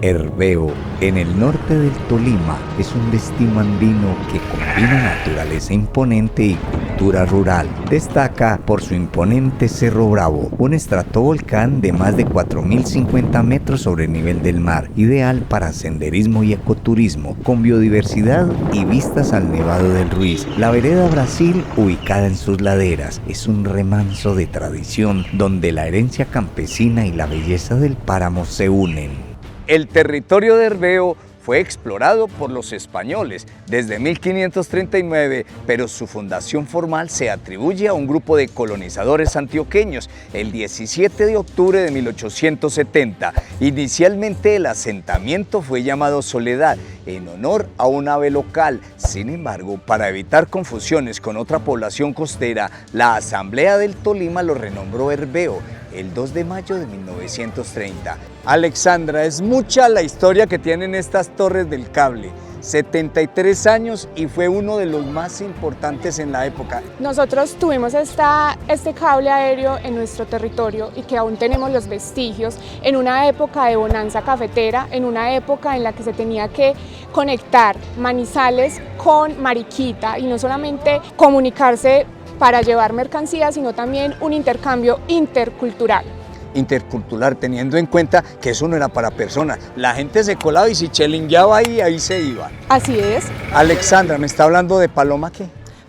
Herbeo, en el norte del Tolima, es un destino andino que combina naturaleza imponente y cultura rural. Destaca por su imponente Cerro Bravo, un estratovolcán de más de 4.050 metros sobre el nivel del mar, ideal para senderismo y ecoturismo, con biodiversidad y vistas al Nevado del Ruiz. La vereda Brasil, ubicada en sus laderas, es un remanso de tradición donde la herencia campesina y la belleza del páramo se unen. El territorio de Herbeo fue explorado por los españoles desde 1539, pero su fundación formal se atribuye a un grupo de colonizadores antioqueños el 17 de octubre de 1870. Inicialmente el asentamiento fue llamado Soledad, en honor a un ave local. Sin embargo, para evitar confusiones con otra población costera, la Asamblea del Tolima lo renombró Herbeo el 2 de mayo de 1930. Alexandra, es mucha la historia que tienen estas torres del cable. 73 años y fue uno de los más importantes en la época. Nosotros tuvimos este cable aéreo en nuestro territorio y que aún tenemos los vestigios en una época de bonanza cafetera, en una época en la que se tenía que conectar Manizales con Mariquita y no solamente comunicarse para llevar mercancías, sino también un intercambio intercultural. Intercultural, teniendo en cuenta que eso no era para personas. La gente se colaba y si chelingueaba ahí se iba. Así es. Alexandra, ¿me está hablando de Paloma qué?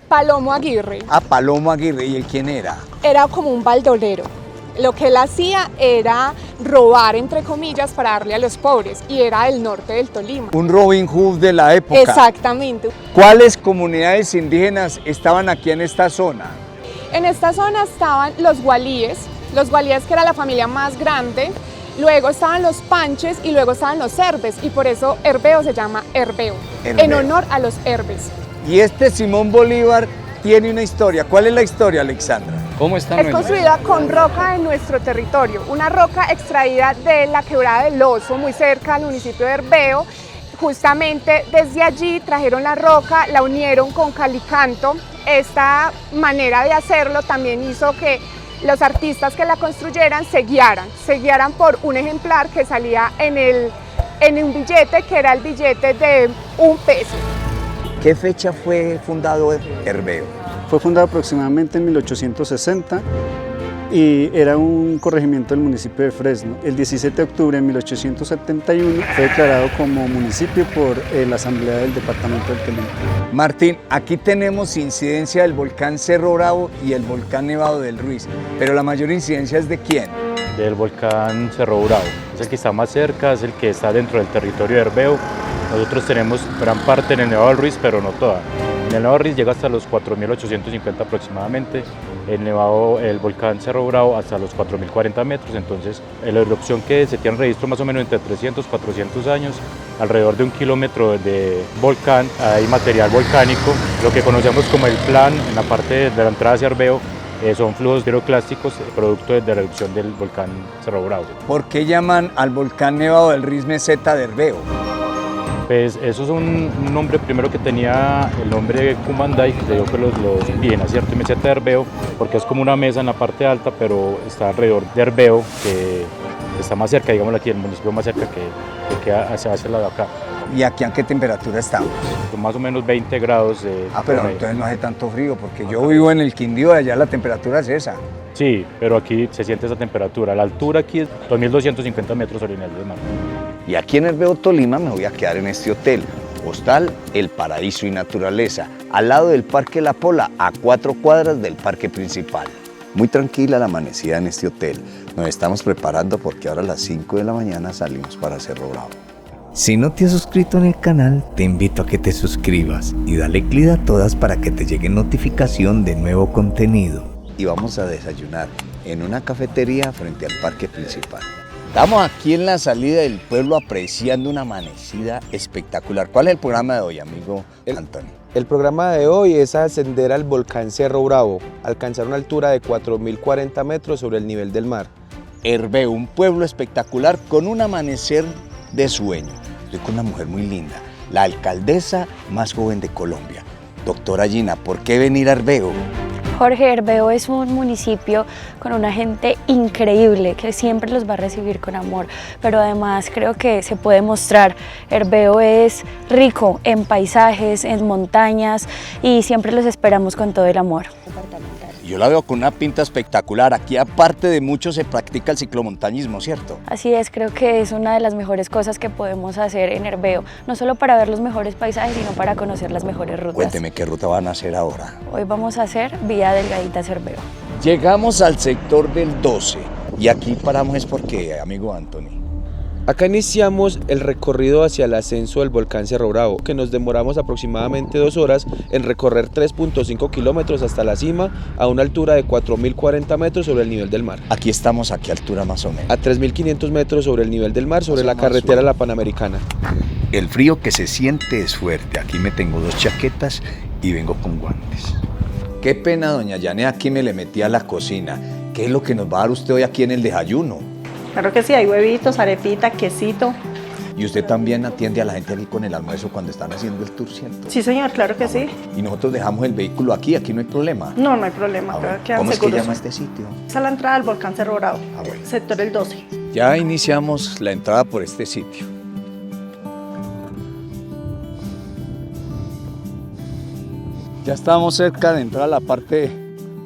Palomo Aguirre. Ah, Palomo Aguirre. ¿Y él quién era? Era como un baldolero. Lo que él hacía era robar, entre comillas, para darle a los pobres, y era del norte del Tolima. Un Robin Hood de la época. Exactamente. ¿Cuáles comunidades indígenas estaban aquí en esta zona? En esta zona estaban los gualíes que era la familia más grande, luego estaban los panches y luego estaban los herbes, y por eso Herbeo se llama Herbeo, en honor a los herbes. Y este Simón Bolívar tiene una historia. ¿Cuál es la historia, Alexandra? ¿Cómo está? Es construida con roca en nuestro territorio, una roca extraída de la quebrada del Oso, muy cerca al municipio de Herbeo. Justamente desde allí trajeron la roca, la unieron con calicanto. Esta manera de hacerlo también hizo que los artistas que la construyeran se guiaran por un ejemplar que salía en un billete, que era el billete de 1 peso. ¿Qué fecha fue fundado Herbeo? Fue fundado aproximadamente en 1860 y era un corregimiento del municipio de Fresno. El 17 de octubre de 1871 fue declarado como municipio por la Asamblea del Departamento del Tolima. Martín, aquí tenemos incidencia del volcán Cerro Bravo y el volcán Nevado del Ruiz, pero la mayor incidencia es ¿de quién? Del volcán Cerro Bravo. Es el que está más cerca, es el que está dentro del territorio de Herbeo. Nosotros tenemos gran parte en el Nevado del Ruiz, pero no toda. En el Nevado del Ruiz llega hasta los 4.850 aproximadamente, el volcán Cerro Bravo hasta los 4.040 metros, entonces la erupción que se tiene registro más o menos entre 300 y 400 años, alrededor de 1 kilómetro de volcán, hay material volcánico, lo que conocemos como el plan en la parte de la entrada hacia Herbeo, son flujos piroclásticos producto de la erupción del volcán Cerro Bravo. ¿Por qué llaman al volcán Nevado del Ruiz meseta de Herbeo? Pues eso es un nombre primero que tenía el nombre de Cumanday, que se dio por los indígenas, ¿cierto? Y meseta de Herbeo, porque es como una mesa en la parte alta, pero está alrededor de Herbeo, que está más cerca, digamos aquí, el municipio más cerca que queda hacia el lado de acá. ¿Y aquí a qué temperatura estamos? Más o menos 20 grados. Pero entonces no hace tanto frío, porque yo vivo en el Quindío, allá la temperatura es esa. Sí, pero aquí se siente esa temperatura. La altura aquí es 2.250 metros sobre el nivel del mar. Y aquí en Herbeo, Tolima, me voy a quedar en este hotel, Hostal El Paraíso y Naturaleza, al lado del Parque La Pola, a 4 cuadras del parque principal. Muy tranquila la amanecida en este hotel. Nos estamos preparando porque ahora a las 5 de la mañana salimos para Cerro Bravo. Si no te has suscrito en el canal, te invito a que te suscribas y dale clic a todas para que te llegue notificación de nuevo contenido. Y vamos a desayunar en una cafetería frente al parque principal. Estamos aquí en la salida del pueblo apreciando una amanecida espectacular. ¿Cuál es el programa de hoy, amigo Antonio? El programa de hoy es ascender al volcán Cerro Bravo, alcanzar una altura de 4.040 metros sobre el nivel del mar. Herbeo, un pueblo espectacular con un amanecer de sueño. Estoy con una mujer muy linda, la alcaldesa más joven de Colombia. Doctora Gina, ¿por qué venir a Herbeo? Jorge, Herbeo es un municipio con una gente increíble que siempre los va a recibir con amor, pero además creo que se puede mostrar. Herbeo es rico en paisajes, en montañas y siempre los esperamos con todo el amor. Yo la veo con una pinta espectacular. Aquí, aparte de mucho, se practica el ciclomontañismo, ¿cierto? Así es, creo que es una de las mejores cosas que podemos hacer en Herbeo, no solo para ver los mejores paisajes, sino para conocer las mejores rutas. Cuénteme, ¿qué ruta van a hacer ahora? Hoy vamos a hacer Vía Delgadita Herbeo. Llegamos al sector del 12 y aquí paramos es porque, amigo Anthony. Acá iniciamos el recorrido hacia el ascenso del volcán Cerro Bravo, que nos demoramos aproximadamente 2 horas en recorrer 3.5 kilómetros hasta la cima a una altura de 4.040 metros sobre el nivel del mar. Aquí estamos, ¿a qué altura más o menos? A 3.500 metros sobre el nivel del mar, sobre la carretera La Panamericana. El frío que se siente es fuerte. Aquí me tengo 2 chaquetas y vengo con guantes. Qué pena, doña Yane, aquí me le metí a la cocina. ¿Qué es lo que nos va a dar usted hoy aquí en el desayuno? Claro que sí, hay huevitos, arepita, quesito. Y usted también atiende a la gente aquí con el almuerzo cuando están haciendo el tour, ¿cierto? Sí, señor, claro que sí. Y nosotros dejamos el vehículo aquí no hay problema. No, no hay problema, Bueno, quedan ¿cómo es que seguros. llama este sitio? Es a la entrada del volcán Cerro Bravo, Bueno. sector el 12. Ya iniciamos la entrada por este sitio. Ya estamos cerca de entrar a la parte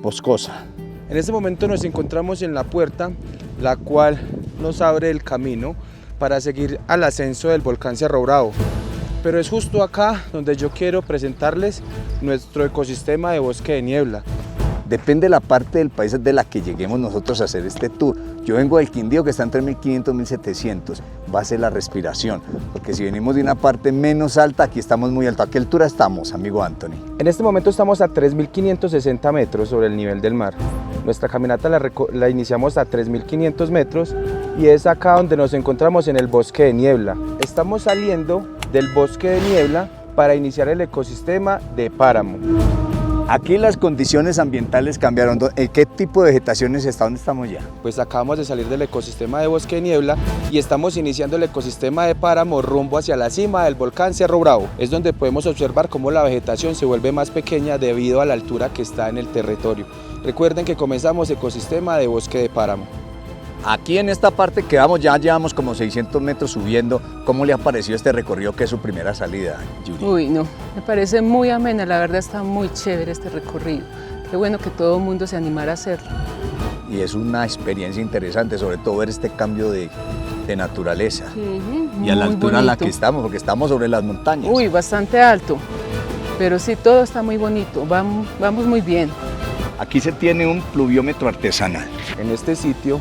boscosa. En este momento nos encontramos en la puerta, la cual nos abre el camino para seguir al ascenso del volcán Cerro Bravo. Pero es justo acá donde yo quiero presentarles nuestro ecosistema de bosque de niebla. Depende de la parte del país de la que lleguemos nosotros a hacer este tour. Yo vengo del Quindío, que está entre 1500 y 1700. Va a ser la respiración, porque si venimos de una parte menos alta, aquí estamos muy alto. ¿A qué altura estamos, amigo Anthony? En este momento estamos a 3.560 metros sobre el nivel del mar. Nuestra caminata la iniciamos a 3.500 metros y es acá donde nos encontramos en el bosque de niebla. Estamos saliendo del bosque de niebla para iniciar el ecosistema de páramo. Aquí las condiciones ambientales cambiaron. ¿Qué tipo de vegetaciones está? ¿Dónde estamos ya? Pues acabamos de salir del ecosistema de bosque de niebla y estamos iniciando el ecosistema de páramo rumbo hacia la cima del volcán Cerro Bravo. Es donde podemos observar cómo la vegetación se vuelve más pequeña debido a la altura que está en el territorio. Recuerden que comenzamos ecosistema de bosque de páramo. Aquí en esta parte que vamos, ya llevamos como 600 metros subiendo. ¿Cómo le ha parecido este recorrido que es su primera salida, Yuri? Uy, no, me parece muy amena, la verdad está muy chévere este recorrido. Qué bueno que todo el mundo se animara a hacerlo. Y es una experiencia interesante, sobre todo ver este cambio de naturaleza. Y a la altura en la que estamos, porque estamos sobre las montañas. Uy, bastante alto, pero sí, todo está muy bonito, vamos muy bien. Aquí se tiene un pluviómetro artesanal. En este sitio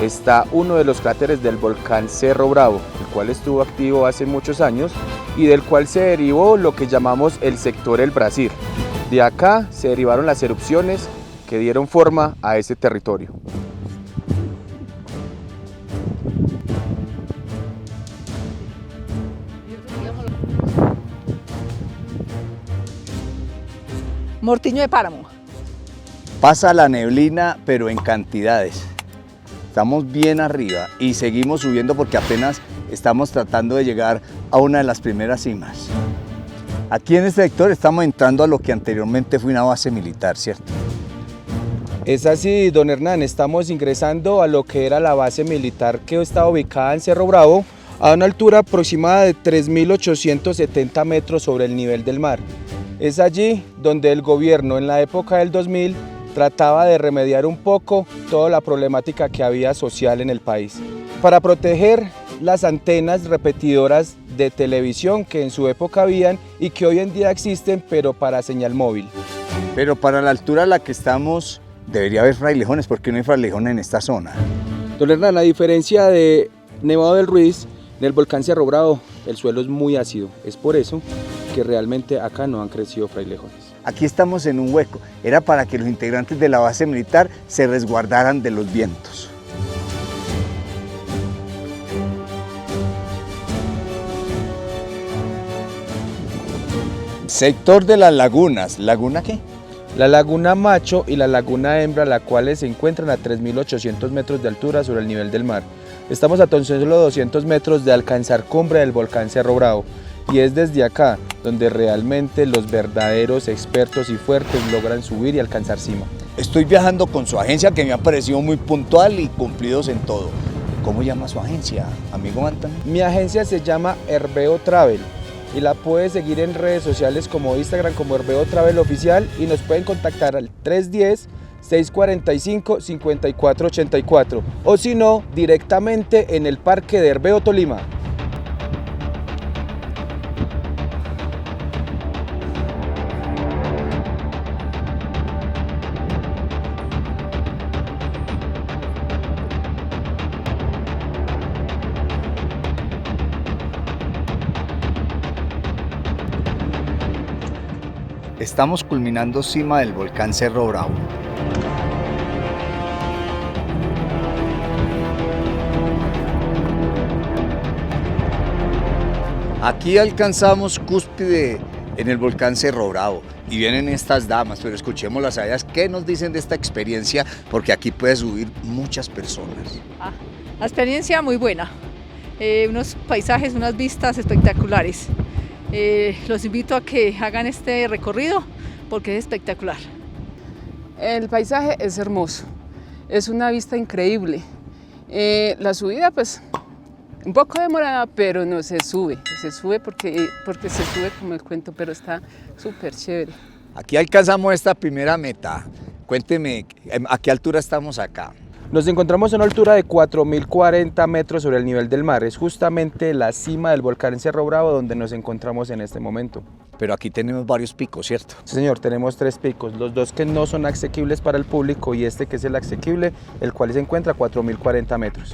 está uno de los cráteres del volcán Cerro Bravo, el cual estuvo activo hace muchos años y del cual se derivó lo que llamamos el sector El Brasil. De acá se derivaron las erupciones que dieron forma a este territorio. Mortiño de páramo. Pasa la neblina, pero en cantidades. Estamos bien arriba y seguimos subiendo porque apenas estamos tratando de llegar a una de las primeras cimas. Aquí en este sector estamos entrando a lo que anteriormente fue una base militar, ¿cierto? Es así, don Hernán, estamos ingresando a lo que era la base militar que está ubicada en Cerro Bravo a una altura aproximada de 3.870 metros sobre el nivel del mar. Es allí donde el gobierno en la época del 2000 trataba de remediar un poco toda la problemática que había social en el país, para proteger las antenas repetidoras de televisión que en su época habían y que hoy en día existen, pero para señal móvil. Pero para la altura a la que estamos debería haber frailejones, porque no hay frailejones en esta zona. Don Hernán, a diferencia de Nevado del Ruiz, en el volcán Cerro Bravo el suelo es muy ácido, es por eso que realmente acá no han crecido frailejones. Aquí estamos en un hueco, era para que los integrantes de la base militar se resguardaran de los vientos. Sector de las lagunas, ¿laguna qué? La laguna Macho y la laguna Hembra, las cuales se encuentran a 3.800 metros de altura sobre el nivel del mar. Estamos a tan solo 200 metros de alcanzar cumbre del volcán Cerro Bravo y es desde acá donde realmente los verdaderos expertos y fuertes logran subir y alcanzar cima. Estoy viajando con su agencia que me ha parecido muy puntual y cumplidos en todo. ¿Cómo llama su agencia, amigo Anthony? Mi agencia se llama Herbeo Travel y la puedes seguir en redes sociales como Instagram como Herbeo Travel Oficial y nos pueden contactar al 310-645-5484 o si no, directamente en el Parque de Herbeo Tolima. Estamos culminando cima del volcán Cerro Bravo. Aquí alcanzamos cúspide en el volcán Cerro Bravo y vienen estas damas, pero escuchémoslas a ellas qué nos dicen de esta experiencia, porque aquí puede subir muchas personas. La experiencia muy buena, unos paisajes, unas vistas espectaculares. Los invito a que hagan este recorrido porque es espectacular. El paisaje es hermoso, es una vista increíble. La subida pues un poco demorada, pero no se sube porque se sube como el cuento, pero está súper chévere. Aquí alcanzamos esta primera meta. Cuénteme, ¿a qué altura estamos acá? Nos encontramos a una altura de 4.040 metros sobre el nivel del mar. Es justamente la cima del volcán Cerro Bravo donde nos encontramos en este momento. Pero aquí tenemos varios picos, ¿cierto? Sí, señor, tenemos 3 picos, los 2 que no son asequibles para el público y este que es el asequible, el cual se encuentra a 4.040 metros.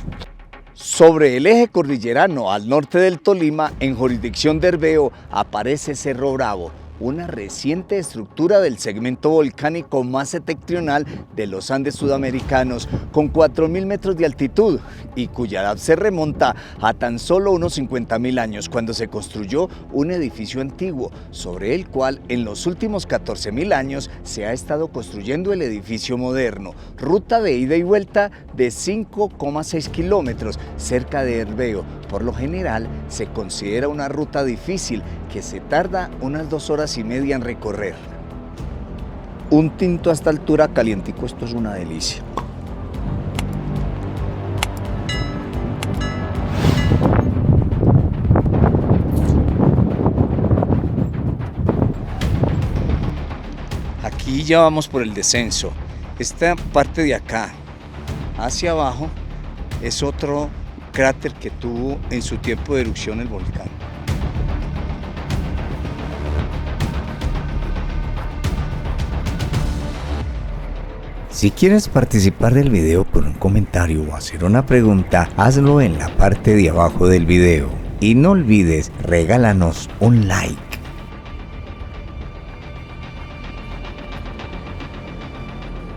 Sobre el eje cordillerano al norte del Tolima, en jurisdicción de Herbeo, aparece Cerro Bravo, una reciente estructura del segmento volcánico más septentrional de los Andes sudamericanos, con 4.000 metros de altitud y cuya edad se remonta a tan solo unos 50.000 años, cuando se construyó un edificio antiguo, sobre el cual en los últimos 14.000 años se ha estado construyendo el edificio moderno. Ruta de ida y vuelta de 5,6 kilómetros cerca de Herbeo. Por lo general se considera una ruta difícil que se tarda unas 2 horas y media en recorrer. Un tinto a esta altura calientico, esto es una delicia. Aquí ya vamos por el descenso. Esta parte de acá hacia abajo es otro cráter que tuvo en su tiempo de erupción el volcán. Si quieres participar del video con un comentario o hacer una pregunta, hazlo en la parte de abajo del video. Y no olvides, regálanos un like.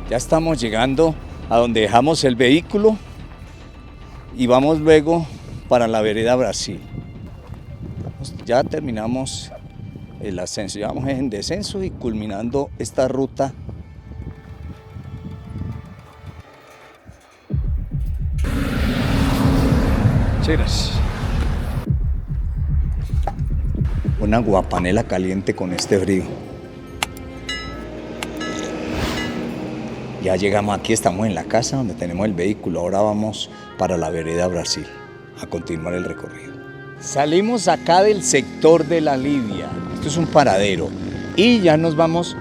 Ya estamos llegando a donde dejamos el vehículo y vamos luego para la vereda Brasil. Ya terminamos el ascenso, ya vamos en descenso y culminando esta ruta. Cheers. Una guapanela caliente con este frío. Ya llegamos aquí, estamos en la casa donde tenemos el vehículo. Ahora vamos para la vereda Brasil a continuar el recorrido. Salimos acá del sector de la Lidia. Esto es un paradero y ya nos vamos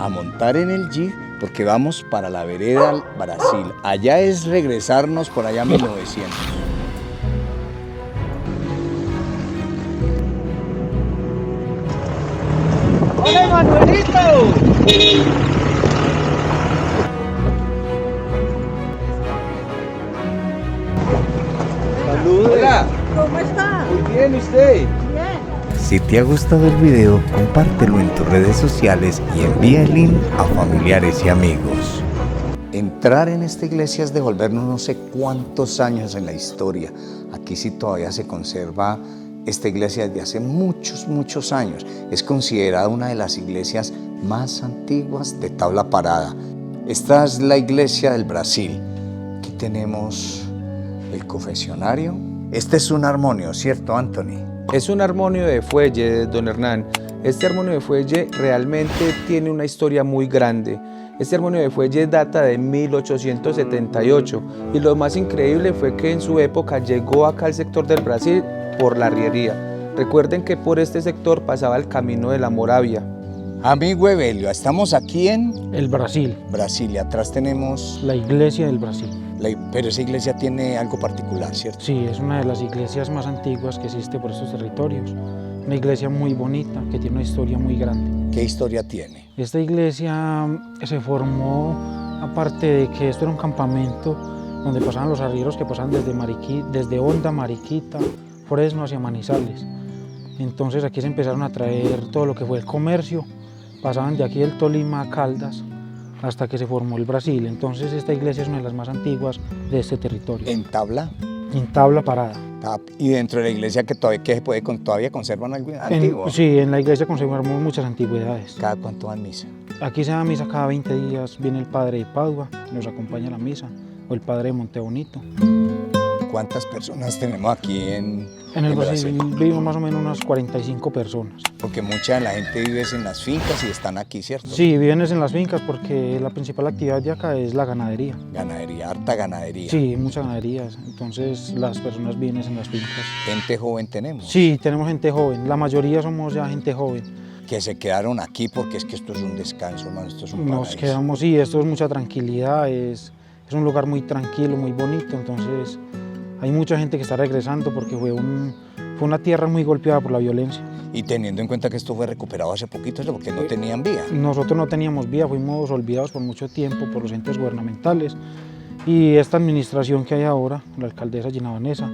a montar en el jeep porque vamos para la vereda Brasil. Allá es regresarnos por allá a 1900. ¡Hola, Manuelito! ¡Saludos! Hola. ¿Cómo está? Muy bien, ¿usted? Bien. Si te ha gustado el video, compártelo en tus redes sociales y envía el link a familiares y amigos. Entrar en esta iglesia es devolvernos no sé cuántos años en la historia. Aquí sí todavía se conserva esta iglesia desde hace muchos años. Es considerada una de las iglesias más antiguas de tabla parada. Esta es la iglesia del Brasil. Aquí tenemos el confesionario. Este es un armonio, ¿cierto, Anthony? Es un armonio de fuelle, don Hernán. Este armonio de fuelle realmente tiene una historia muy grande. Este armonio de fuelle data de 1878 y lo más increíble fue que en su época llegó acá al sector del Brasil por la arriería. Recuerden que por este sector pasaba el camino de la Moravia. Amigo Evelio, estamos aquí en El Brasil. Brasil y atrás tenemos... La iglesia del Brasil. Pero esa iglesia tiene algo particular, ¿cierto? Sí, es una de las iglesias más antiguas que existe por estos territorios. Una iglesia muy bonita, que tiene una historia muy grande. ¿Qué historia tiene? Esta iglesia se formó, aparte de que esto era un campamento donde pasaban los arrieros que pasaban desde Honda, Mariquita, Fresno hacia Manizales. Entonces aquí se empezaron a traer todo lo que fue el comercio, pasaban de aquí del Tolima a Caldas hasta que se formó el Brasil. Entonces esta iglesia es una de las más antiguas de este territorio. ¿En tabla? En tabla parada. ¿Y dentro de la iglesia todavía conservan algo antiguo? Sí, en la iglesia conservamos muchas antigüedades. ¿Cada cuánto dan misa? Aquí se da misa cada 20 días, viene el padre de Padua, nos acompaña a la misa, o el padre de Montebonito. ¿Cuántas personas tenemos aquí en el Brasil? Vivimos más o menos unas 45 personas. Porque mucha de la gente vive en las fincas y están aquí, ¿cierto? Sí, viven en las fincas porque la principal actividad de acá es la ganadería. Ganadería, harta ganadería. Sí, muchas ganaderías, entonces las personas viven en las fincas. ¿Gente joven tenemos? Sí, tenemos gente joven, la mayoría somos ya gente joven. Que se quedaron aquí porque es que esto es un descanso, hermano, esto es un paraíso. Nos quedamos, sí, esto es mucha tranquilidad, es un lugar muy tranquilo, muy bonito, entonces hay mucha gente que está regresando porque fue una tierra muy golpeada por la violencia. Y teniendo en cuenta que esto fue recuperado hace poquito, ¿es porque no tenían vía? Nosotros no teníamos vía, fuimos olvidados por mucho tiempo por los entes gubernamentales y esta administración que hay ahora, la alcaldesa Gina Vanessa,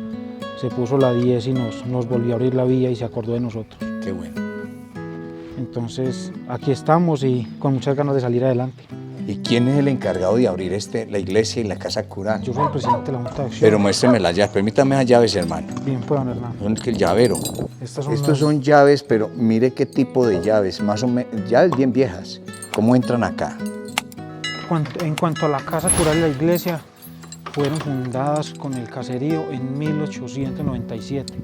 se puso la 10 y nos volvió a abrir la vía y se acordó de nosotros. Qué bueno. Entonces aquí estamos y con muchas ganas de salir adelante. ¿Y quién es el encargado de abrir la iglesia y la casa cural? Yo soy el presidente de la Junta de Acción. Pero muéstreme las llaves, permítame las llaves, hermano. Bien, pues, don Hernán. Son el llavero. Estos son llaves, pero mire qué tipo de llaves, más o menos, llaves bien viejas. ¿Cómo entran acá? En cuanto a la casa cural y la iglesia, fueron fundadas con el caserío en 1897.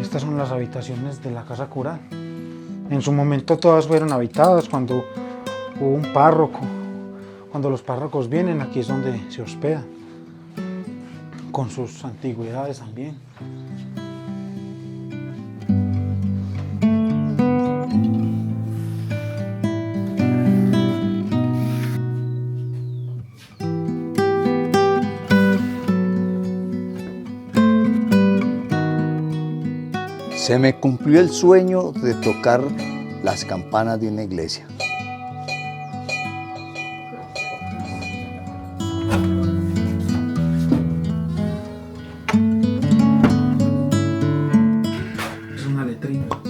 Estas son las habitaciones de la casa cural. En su momento todas fueron habitadas cuando hubo un párroco. Cuando los párrocos vienen, aquí es donde se hospedan, con sus antigüedades también. Se me cumplió el sueño de tocar las campanas de una iglesia. Es una letrina, sí.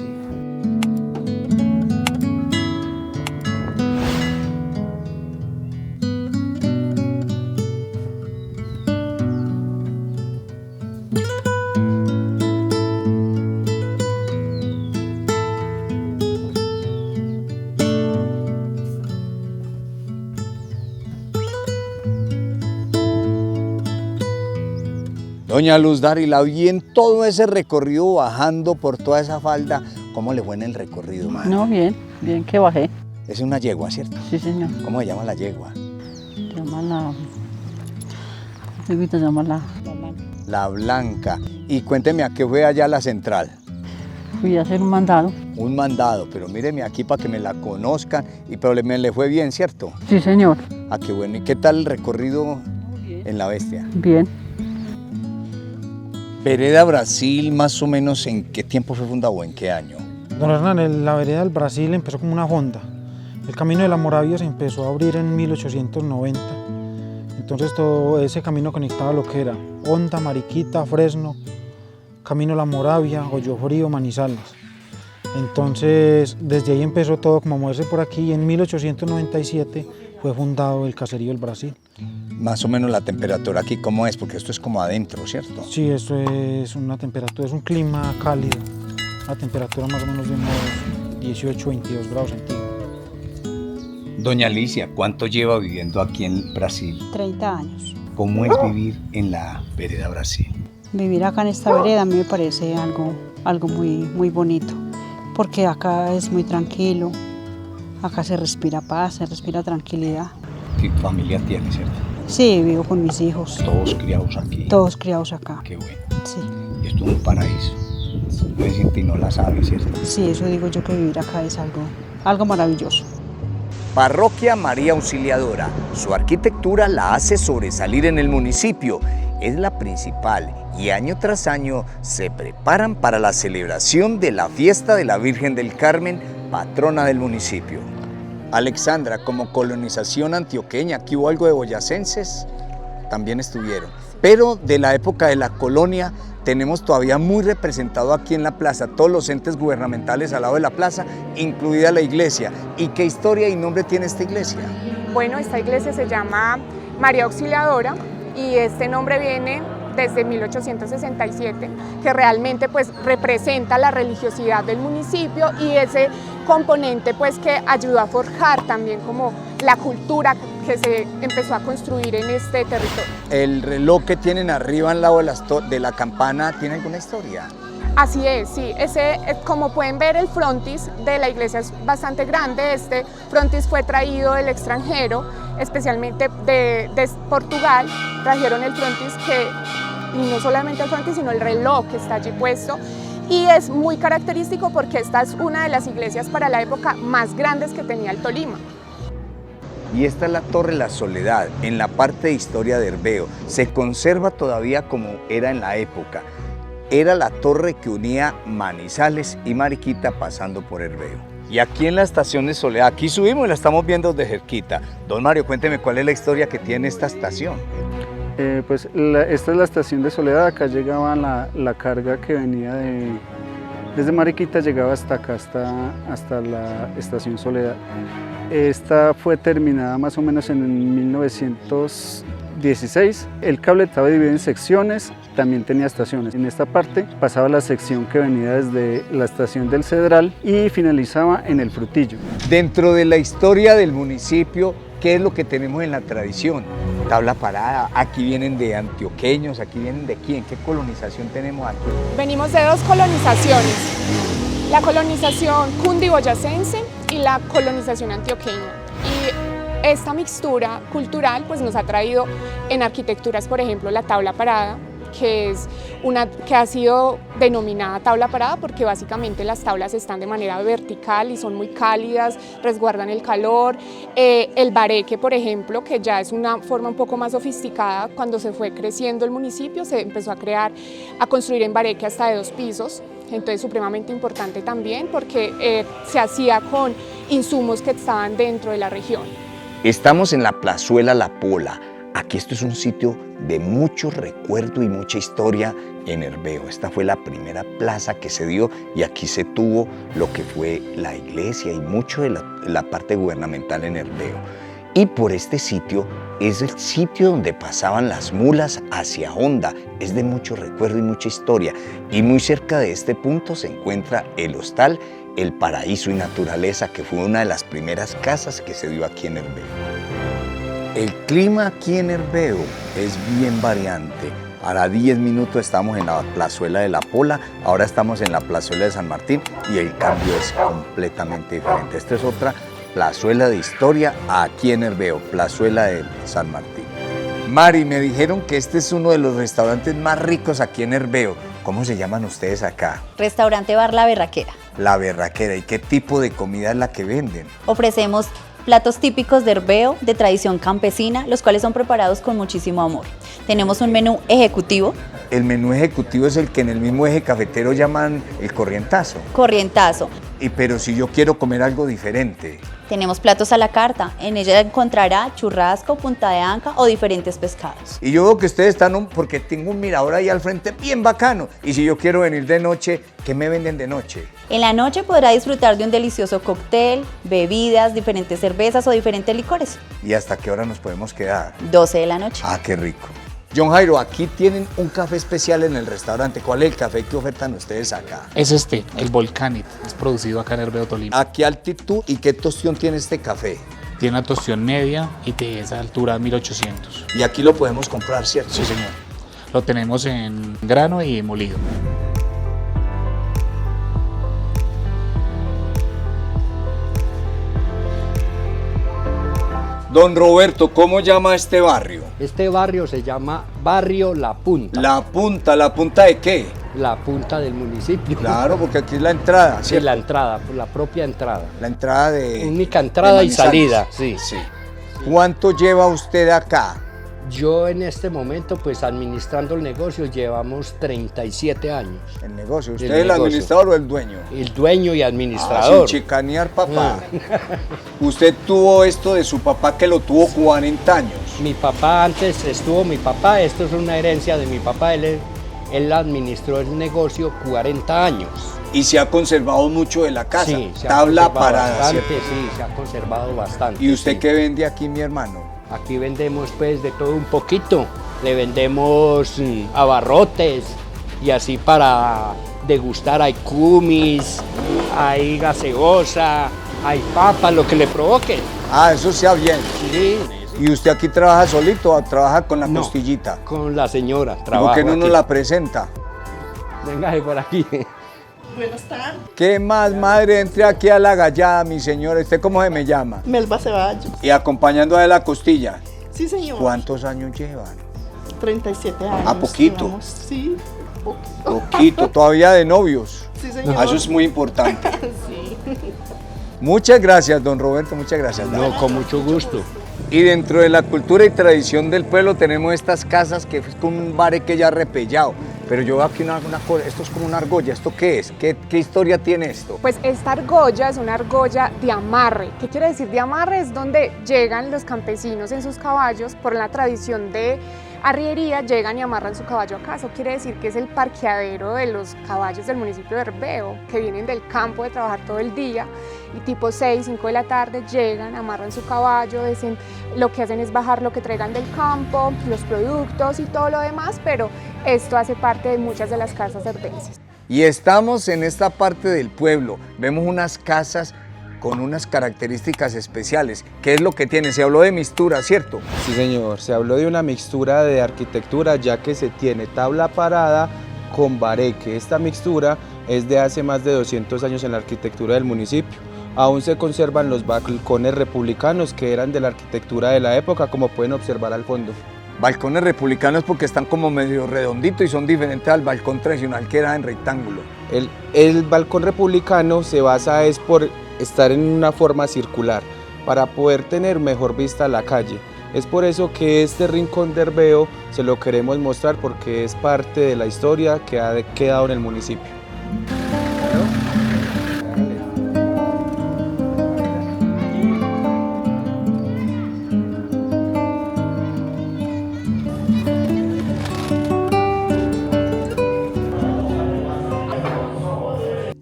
Doña Luz Dari, la vi en todo ese recorrido bajando por toda esa falda. ¿Cómo le fue en el recorrido, madre? No, bien que bajé. Es una yegua, ¿cierto? Sí, señor. ¿Cómo se llama la yegua? Se llama La Blanca. Y cuénteme a qué fue allá la central. Fui a hacer un mandado. Un mandado, pero míreme aquí para que me la conozcan. Pero me le fue bien, ¿cierto? Sí, señor. Ah, qué bueno. ¿Y qué tal el recorrido en la Bestia? Bien. Vereda Brasil, más o menos, ¿en qué tiempo fue fundado o en qué año? Don Hernán, la vereda del Brasil empezó como una fonda. El camino de la Moravia se empezó a abrir en 1890. Entonces todo ese camino conectaba lo que era Honda, Mariquita, Fresno, Camino La Moravia, Hoyo Frío, Manizales. Entonces desde ahí empezó todo como a moverse por aquí y en 1897 fue fundado el caserío del Brasil. Más o menos la temperatura aquí, ¿cómo es? Porque esto es como adentro, ¿cierto? Sí, esto es una temperatura, es un clima cálido. La temperatura más o menos de unos 18, 22 grados centígrados. Doña Alicia, ¿cuánto lleva viviendo aquí en Brasil? 30 años. ¿Cómo es vivir en la vereda Brasil? Vivir acá en esta vereda a mí me parece algo muy bonito, porque acá es muy tranquilo, acá se respira paz, se respira tranquilidad. ¿Qué familia tiene, cierto? Sí, vivo con mis hijos. Todos criados aquí. Todos criados acá. Qué bueno. Sí. Y esto es un paraíso. No se siente y no la sabe, ¿cierto? Sí, eso digo yo, que vivir acá es algo maravilloso. Parroquia María Auxiliadora. Su arquitectura la hace sobresalir en el municipio. Es la principal y año tras año se preparan para la celebración de la fiesta de la Virgen del Carmen, patrona del municipio. Alexandra, como colonización antioqueña, ¿aquí hubo algo de boyacenses? También estuvieron. Pero de la época de la colonia tenemos todavía muy representado aquí en la plaza todos los entes gubernamentales al lado de la plaza, incluida la iglesia. ¿Y qué historia y nombre tiene esta iglesia? Bueno, esta iglesia se llama María Auxiliadora y este nombre viene desde 1867, que realmente pues representa la religiosidad del municipio y ese componente pues que ayudó a forjar también como la cultura que se empezó a construir en este territorio. El reloj que tienen arriba al lado de la campana, ¿tiene alguna historia? Así es, sí. Como pueden ver, el frontis de la iglesia es bastante grande. Este frontis fue traído del extranjero, especialmente de Portugal. Trajeron el frontis y no solamente el frontis, sino el reloj que está allí puesto. Y es muy característico porque esta es una de las iglesias para la época más grandes que tenía el Tolima. Y esta es la Torre La Soledad, en la parte de historia de Herbeo. Se conserva todavía como era en la época. Era la torre que unía Manizales y Mariquita pasando por Herbeo. Y aquí en la estación de Soledad, aquí subimos y la estamos viendo de cerquita. Don Mario, cuénteme cuál es la historia que tiene esta estación. Esta es la estación de Soledad. Acá llegaba la carga que venía desde Mariquita, llegaba hasta acá, hasta la estación Soledad. Esta fue terminada más o menos en 1916. El cable estaba dividido en secciones, también tenía estaciones. En esta parte pasaba la sección que venía desde la estación del Cedral y finalizaba en el Frutillo. Dentro de la historia del municipio, ¿qué es lo que tenemos en la tradición? Tabla parada, aquí vienen de antioqueños, aquí vienen de quién, ¿qué colonización tenemos aquí? Venimos de dos colonizaciones, la colonización cundiboyacense y la colonización antioqueña. Y esta mixtura cultural pues nos ha traído en arquitecturas, por ejemplo, la tabla parada, que ha sido denominada tabla parada porque básicamente las tablas están de manera vertical y son muy cálidas, resguardan el calor. El bareque, por ejemplo, que ya es una forma un poco más sofisticada, cuando se fue creciendo el municipio se empezó a construir en bareque hasta de 2 pisos. Entonces supremamente importante también porque se hacía con insumos que estaban dentro de la región. Estamos en la Plazuela La Pola. Aquí esto es un sitio de mucho recuerdo y mucha historia en Herbeo. Esta fue la primera plaza que se dio y aquí se tuvo lo que fue la iglesia y mucho de la parte gubernamental en Herbeo. Y por este sitio es el sitio donde pasaban las mulas hacia Honda. Es de mucho recuerdo y mucha historia. Y muy cerca de este punto se encuentra el hostal El Paraíso y Naturaleza, que fue una de las primeras casas que se dio aquí en Herbeo. El clima aquí en Herbeo es bien variante. Ahora 10 minutos estamos en la Plazuela de La Pola, ahora estamos en la Plazuela de San Martín y el cambio es completamente diferente. Esta es otra plazuela de historia aquí en Herbeo, Plazuela de San Martín. Mari, me dijeron que este es uno de los restaurantes más ricos aquí en Herbeo. ¿Cómo se llaman ustedes acá? Restaurante Bar La Berraquera. La Berraquera. ¿Y qué tipo de comida es la que venden? Ofrecemos platos típicos de Herbeo, de tradición campesina, los cuales son preparados con muchísimo amor. Tenemos un menú ejecutivo. El menú ejecutivo es el que en el mismo eje cafetero llaman el corrientazo. Corrientazo. Pero si yo quiero comer algo diferente. Tenemos platos a la carta, en ella encontrará churrasco, punta de anca o diferentes pescados. Y yo veo que ustedes están, porque tengo un mirador ahí al frente bien bacano. Y si yo quiero venir de noche, ¿qué me venden de noche? En la noche podrá disfrutar de un delicioso cóctel, bebidas, diferentes cervezas o diferentes licores. ¿Y hasta qué hora nos podemos quedar? 12 de la noche. Ah, qué rico. John Jairo, aquí tienen un café especial en el restaurante. ¿Cuál es el café que ofertan ustedes acá? Es el Volcanic, es producido acá en Herbeo, Tolima. ¿A qué altitud y qué tostión tiene este café? Tiene una tostión media y de esa altura 1800. Y aquí lo podemos comprar, ¿cierto? Sí, señor. Lo tenemos en grano y molido. Don Roberto, ¿cómo llama este barrio? Este barrio se llama Barrio La Punta. ¿La Punta de qué? La punta del municipio. Claro, porque aquí es la entrada, ¿cierto? Sí, la entrada, la propia entrada. La entrada de... Única entrada y salida, sí. ¿Cuánto lleva usted acá? Yo en este momento, pues administrando el negocio, llevamos 37 años. ¿El negocio? ¿Usted es el administrador o el dueño? El dueño y administrador. Sin chicanear, papá. ¿Usted tuvo esto de su papá que lo tuvo 40 años? Mi papá antes estuvo, esto es una herencia de mi papá, él administró el negocio 40 años. ¿Y se ha conservado mucho de la casa? Sí, se ha tabla conservado parada, bastante, ¿cierto? sí, se ha conservado bastante. ¿Y usted sí. qué vende aquí, mi hermano? Aquí vendemos pues de todo un poquito, le vendemos abarrotes y así para degustar, hay kumis, hay gaseosa, hay papa, lo que le provoque. Ah, eso sea bien. Sí. ¿Y usted aquí trabaja solito o trabaja con la costillita? Con la señora, trabajo. ¿Por qué no aquí. nos la presenta? Venga por aquí. Buenas tardes. ¿Qué más, madre? Entre aquí a la gallada, mi señora. ¿Usted cómo se me llama? Melba Ceballos. Y acompañando a la costilla. Sí, señor. ¿Cuántos años llevan? 37 años. ¿A poquito? Llevamos, sí, Poquito, todavía de novios. Sí, señor. Eso es muy importante. Sí. Muchas gracias, don Roberto, muchas gracias. No, con mucho gusto. Y dentro de la cultura y tradición del pueblo tenemos estas casas que es como un bareque ya repellado. Pero yo veo aquí una cosa, esto es como una argolla, ¿esto qué es? ¿Qué historia tiene esto? Pues esta argolla es una argolla de amarre. ¿Qué quiere decir de amarre? Es donde llegan los campesinos en sus caballos por la tradición de arriería, llegan y amarran su caballo acá. Eso quiere decir que es el parqueadero de los caballos del municipio de Herbeo, que vienen del campo de trabajar todo el día y tipo 6, 5 de la tarde llegan, amarran su caballo, lo que hacen es bajar lo que traigan del campo, los productos y todo lo demás, pero esto hace parte de muchas de las casas herbenses. Y estamos en esta parte del pueblo, vemos unas casas con unas características especiales. ¿Qué es lo que tiene? Se habló de mixtura, ¿cierto? Sí, señor, se habló de una mixtura de arquitectura, ya que se tiene tabla parada con bareque. Esta mixtura es de hace más de 200 años en la arquitectura del municipio. Aún se conservan los balcones republicanos que eran de la arquitectura de la época, como pueden observar al fondo. Balcones republicanos porque están como medio redonditos y son diferentes al balcón tradicional que era en rectángulo. El balcón republicano se basa por estar en una forma circular para poder tener mejor vista a la calle. Es por eso que este rincón de Herbeo se lo queremos mostrar porque es parte de la historia que ha quedado en el municipio.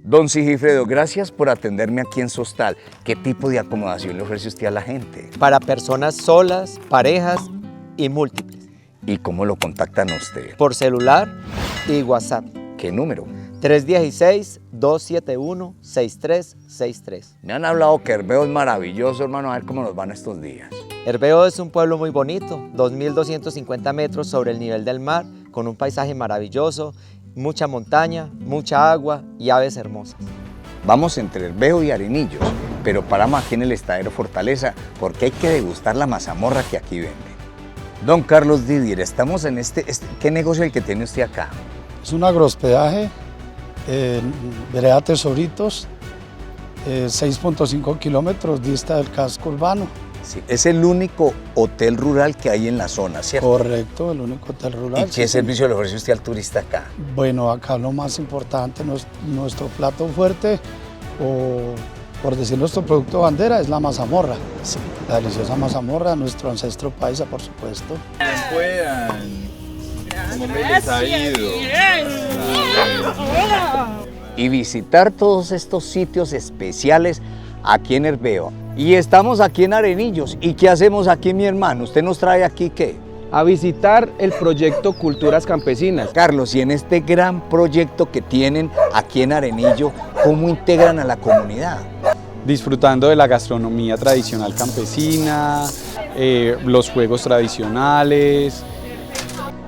Don Sigifredo, gracias por atenderme aquí en Sostal. ¿Qué tipo de acomodación le ofrece usted a la gente? Para personas solas, parejas y múltiples. ¿Y cómo lo contactan a usted? Por celular y WhatsApp. ¿Qué número? 316-271-6363. Me han hablado que Herbeo es maravilloso, hermano. A ver cómo nos van estos días. Herbeo es un pueblo muy bonito, 2.250 metros sobre el nivel del mar, con un paisaje maravilloso, mucha montaña, mucha agua y aves hermosas. Vamos entre Herbeo y Arenillos, pero paramos aquí en el Estadero Fortaleza porque hay que degustar la mazamorra que aquí vende. Don Carlos Didier, estamos en ¿qué negocio es el que tiene usted acá? Es un agrohospedaje en Vereda Tesoritos, 6.5 kilómetros dista del casco urbano. Sí, es el único hotel rural que hay en la zona, ¿cierto? Correcto, el único hotel rural. ¿Y qué servicio le ofrece usted al turista acá? Bueno, acá lo más importante, nuestro plato fuerte, o por decir nuestro producto bandera, es la mazamorra. Sí. La deliciosa mazamorra, nuestro ancestro paisa, por supuesto. Puedan. ¿Cómo me les ha ido? Y visitar todos estos sitios especiales aquí en Herbeo. Y estamos aquí en Arenillos. ¿Y qué hacemos aquí, mi hermano? ¿Usted nos trae aquí qué? a visitar el proyecto Culturas Campesinas. Carlos, y en este gran proyecto que tienen aquí en Arenillo, ¿cómo integran a la comunidad? Disfrutando de la gastronomía tradicional campesina, los juegos tradicionales.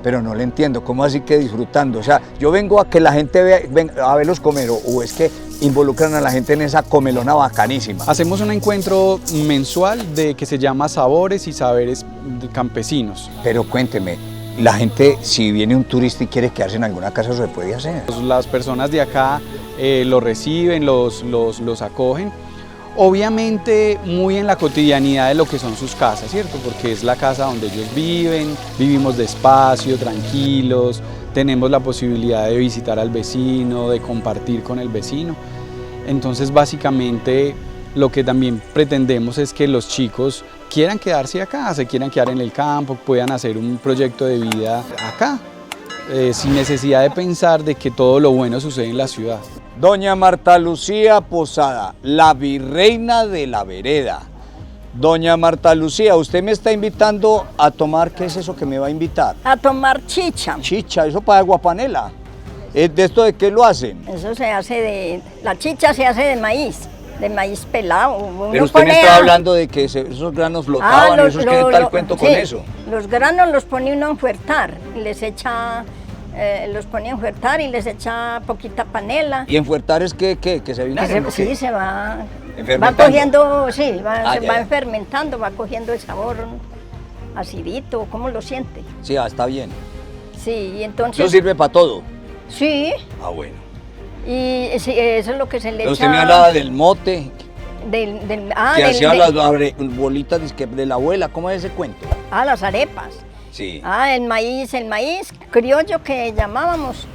Pero no le entiendo, ¿cómo así que disfrutando? O sea, yo vengo a que la gente vea, a verlos comer, o es que involucran a la gente en esa comelona bacanísima. Hacemos un encuentro mensual que se llama Sabores y Saberes Campesinos. Pero cuénteme, la gente, si viene un turista y quiere quedarse en alguna casa, ¿eso se puede hacer? Las personas de acá los reciben, los acogen. Obviamente muy en la cotidianidad de lo que son sus casas, ¿cierto? Porque es la casa donde ellos viven, vivimos despacio, tranquilos, tenemos la posibilidad de visitar al vecino, de compartir con el vecino. Entonces básicamente lo que también pretendemos es que los chicos quieran quedarse acá, se quieran quedar en el campo, puedan hacer un proyecto de vida acá, sin necesidad de pensar de que todo lo bueno sucede en la ciudad. Doña Marta Lucía Posada, la virreina de la vereda. Doña Marta Lucía, usted me está invitando a tomar, ¿qué es eso que me va a invitar? A tomar chicha. Chicha, eso para aguapanela. ¿De esto de qué lo hacen? Eso se hace la chicha se hace de maíz pelado. Pero usted me estaba hablando de que esos granos flotaban, ¿qué tal cuento con eso? Los granos los pone uno a enfuertar, les echa... los pone a enfuertar y les echa poquita panela. ¿Y enfuertar es que se vinagre? Sí, se va cogiendo, sí, va fermentando, va cogiendo el sabor acidito, ¿cómo lo siente? Sí, está bien. Sí, y entonces... ¿Eso sirve para todo? Sí. Ah, bueno. Y sí, eso es lo que se le echa... Usted me hablaba del mote. Que hacía las bolitas de la abuela, ¿cómo es ese cuento? Ah, las arepas. Sí. Ah, el maíz criollo que llamábamos,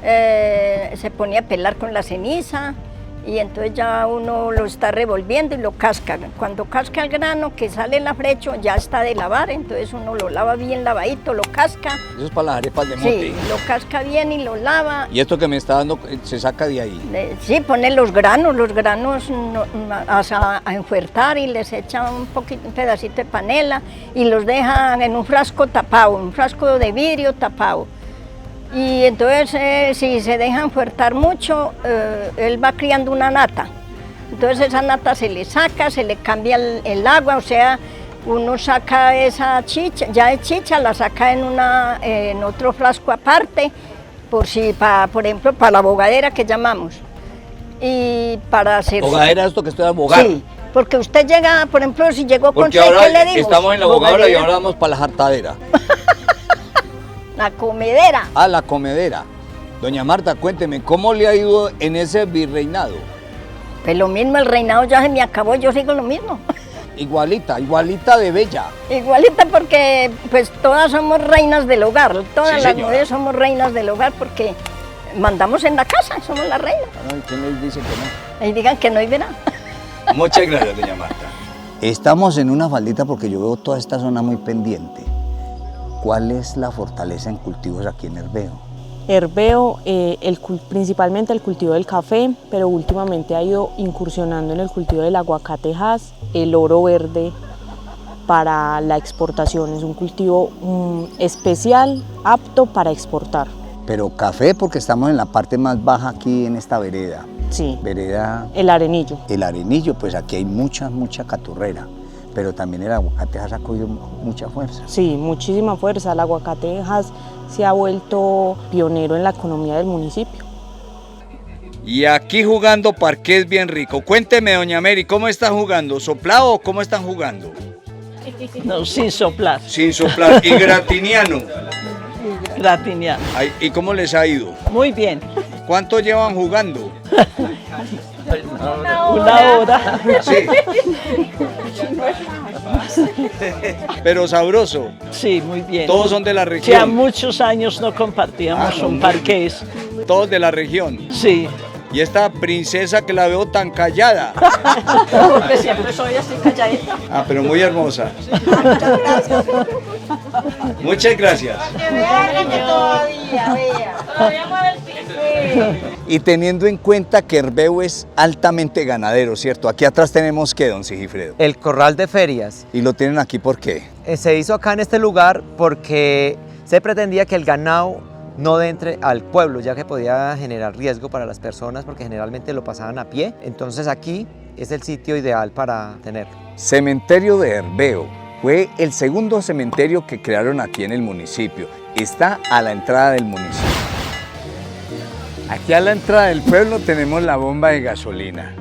se ponía a pelar con la ceniza y entonces ya uno lo está revolviendo y lo casca. Cuando casca el grano que sale el afrecho ya está de lavar, entonces uno lo lava bien lavadito, lo casca. Eso es para las arepas de mote. Sí, lo casca bien y lo lava. ¿Y esto que me está dando se saca de ahí? Sí, pone los granos a enfuertar y les echa un pedacito de panela y los dejan en un frasco tapado, un frasco de vidrio tapado. Y entonces si se deja enfuertar mucho, él va criando una nata. Entonces esa nata se le saca, se le cambia el agua, o sea, uno saca esa chicha, ya es chicha, la saca en otro frasco aparte, por ejemplo, para la bogadera que llamamos. Y para hacer... ¿Bogadera esto que estoy a bogar? Sí, porque usted llega, por ejemplo, si llegó porque con ahora ¿qué le dimos? Estamos en la bogadera y ahora vamos para la jartadera. La comedera. Ah, la comedera. Doña Marta, cuénteme, ¿cómo le ha ido en ese virreinado? Pues lo mismo, el reinado ya se me acabó, yo sigo lo mismo. Igualita de bella. Igualita porque pues todas somos reinas del hogar, todas Sí, las señora. mujeres somos reinas del hogar porque mandamos en la casa, somos las reinas. ¿Quién les dice que no? Y digan que no y verán. Muchas gracias, doña Marta. Estamos en una faldita porque yo veo toda esta zona muy pendiente. ¿Cuál es la fortaleza en cultivos aquí en Herbeo? Herbeo, principalmente el cultivo del café, pero últimamente ha ido incursionando en el cultivo del aguacatejas, el oro verde para la exportación. Es un cultivo especial, apto para exportar. Pero café porque estamos en la parte más baja aquí en esta vereda. Sí. Vereda... El Arenillo. El Arenillo, pues aquí hay mucha caturrera. Pero también el aguacatejas ha cogido mucha fuerza. Sí, muchísima fuerza. El aguacatejas se ha vuelto pionero en la economía del municipio. Y aquí jugando parqués bien rico. Cuénteme, doña Mary, ¿cómo están jugando? ¿Soplado o cómo están jugando? No, sin soplar. Sin soplar. ¿Y gratiniano? Gratiniano. Ay, ¿y cómo les ha ido? Muy bien. ¿Cuánto llevan jugando? Una hora. Sí. Pero sabroso. Sí, muy bien. Todos son de la región. Ya muchos años no compartíamos un parqués. Todos de la región. Sí. Y esta princesa que la veo tan callada. Porque siempre soy así calladita. Ah, pero muy hermosa. Muchas gracias. Que vea que todavía mueve el pincel. Y teniendo en cuenta que Herbeo es altamente ganadero, ¿cierto? Aquí atrás tenemos, ¿qué, don Sigifredo? El corral de ferias. ¿Y lo tienen aquí por qué? Se hizo acá en este lugar porque se pretendía que el ganado no entre al pueblo, ya que podía generar riesgo para las personas porque generalmente lo pasaban a pie. Entonces aquí es el sitio ideal para tenerlo. Cementerio de Herbeo. Fue el segundo cementerio que crearon aquí en el municipio. Está a la entrada del municipio. Aquí a la entrada del pueblo tenemos la bomba de gasolina.